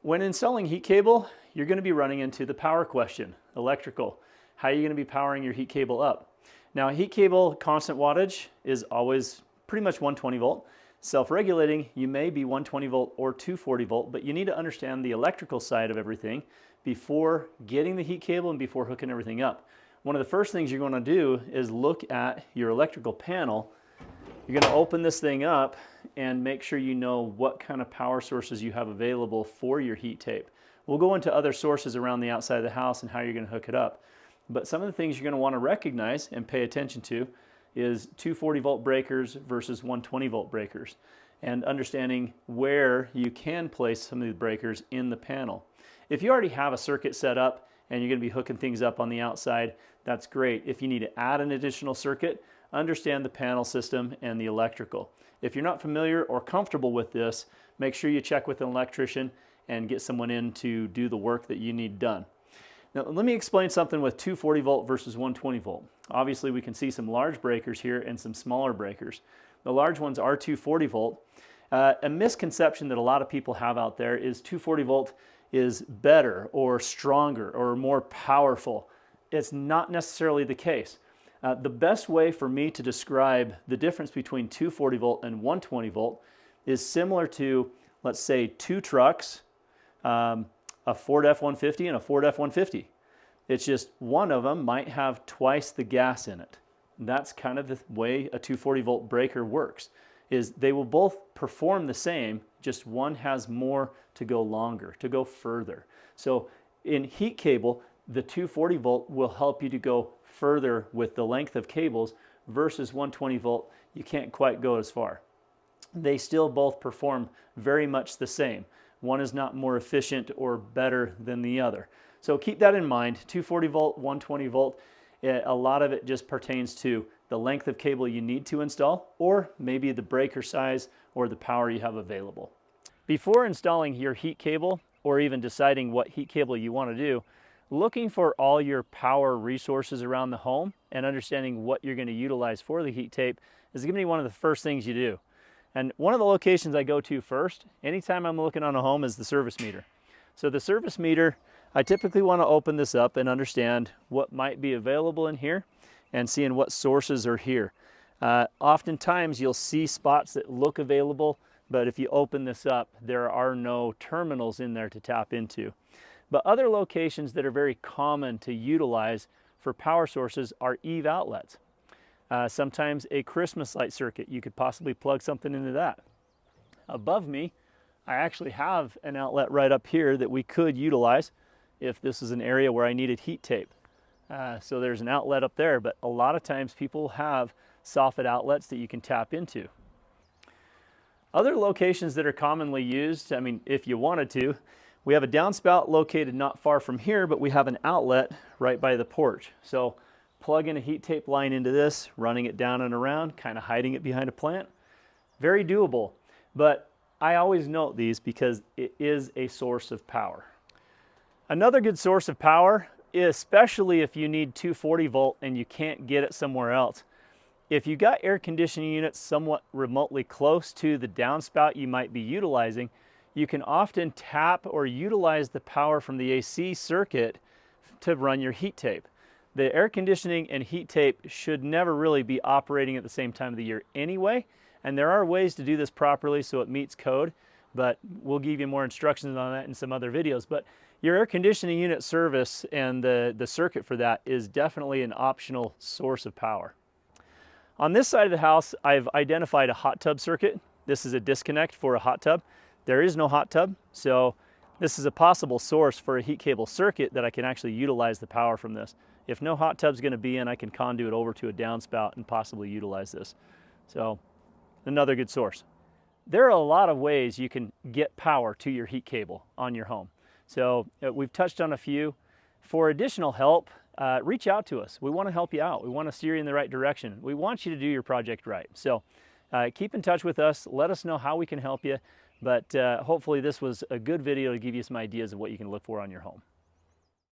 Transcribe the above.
When installing heat cable, you're going to be running into the power question, electrical. How are you going to be powering your heat cable up? Now, heat cable constant wattage is always pretty much 120 volt. Self-regulating, you may be 120 volt or 240 volt, but you need to understand the electrical side of everything before getting the heat cable and before hooking everything up. One of the first things you're going to do is look at your electrical panel. You're going to open this thing up and make sure you know what kind of power sources you have available for your heat tape. We'll go into other sources around the outside of the house and how you're going to hook it up. But some of the things you're going to want to recognize and pay attention to is 240 volt breakers versus 120 volt breakers, and understanding where you can place some of these breakers in the panel. If you already have a circuit set up and you're going to be hooking things up on the outside, that's great. If you need to add an additional circuit, understand the panel system and the electrical. If you're not familiar or comfortable with this, make sure you check with an electrician and get someone in to do the work that you need done. Now, let me explain something with 240 volt versus 120 volt. Obviously, we can see some large breakers here and some smaller breakers. The large ones are 240 volt. A misconception that a lot of people have out there is 240 volt is better or stronger or more powerful. It's not necessarily the case. The best way for me to describe the difference between 240 volt and 120 volt is similar to, let's say, two trucks, a Ford F-150 and a Ford F-150. It's just one of them might have twice the gas in it. That's kind of the way a 240 volt breaker works, is they will both perform the same, just one has more to go longer, to go further. So in heat cable, the 240 volt will help you to go further with the length of cables versus 120 volt, you can't quite go as far. They still both perform very much the same. One is not more efficient or better than the other. So keep that in mind. 240 volt, 120 volt, a lot of it just pertains to the length of cable you need to install, or maybe the breaker size or the power you have available. Before installing your heat cable, or even deciding what heat cable you want to do, looking for all your power resources around the home and understanding what you're going to utilize for the heat tape is going to be one of the first things you do. And one of the locations I go to first, anytime I'm looking on a home, is the service meter. So the service meter, I typically want to open this up and understand what might be available in here and seeing what sources are here. Oftentimes you'll see spots that look available, but if you open this up, there are no terminals in there to tap into. But other locations that are very common to utilize for power sources are EVE outlets. Sometimes a Christmas light circuit, you could possibly plug something into that. Above me, I actually have an outlet right up here that we could utilize if this is an area where I needed heat tape. So there's an outlet up there, but a lot of times people have soffit outlets that you can tap into. Other locations that are commonly used, I mean, if you wanted to, we have a downspout located not far from here, but we have an outlet right by the porch. So plug in a heat tape line into this, running it down and around, kind of hiding it behind a plant. Very doable, but I always note these because it is a source of power. Another good source of power, especially if you need 240 volt and you can't get it somewhere else. If you got air conditioning units somewhat remotely close to the downspout you might be utilizing, you can often tap or utilize the power from the AC circuit to run your heat tape. The air conditioning and heat tape should never really be operating at the same time of the year anyway, and there are ways to do this properly so it meets code, but we'll give you more instructions on that in some other videos. But your air conditioning unit service and the circuit for that is definitely an optional source of power. On this side of the house, I've identified a hot tub circuit. This is a disconnect for a hot tub. There is no hot tub, so this is a possible source for a heat cable circuit that I can actually utilize the power from this. If no hot tub's going to be in, I can conduit over to a downspout and possibly utilize this. So another good source. There are a lot of ways you can get power to your heat cable on your home. So we've touched on a few. For additional help, reach out to us. We want to help you out. We want to steer you in the right direction. We want you to do your project right. So keep in touch with us. Let us know how we can help you. But hopefully this was a good video to give you some ideas of what you can look for on your home.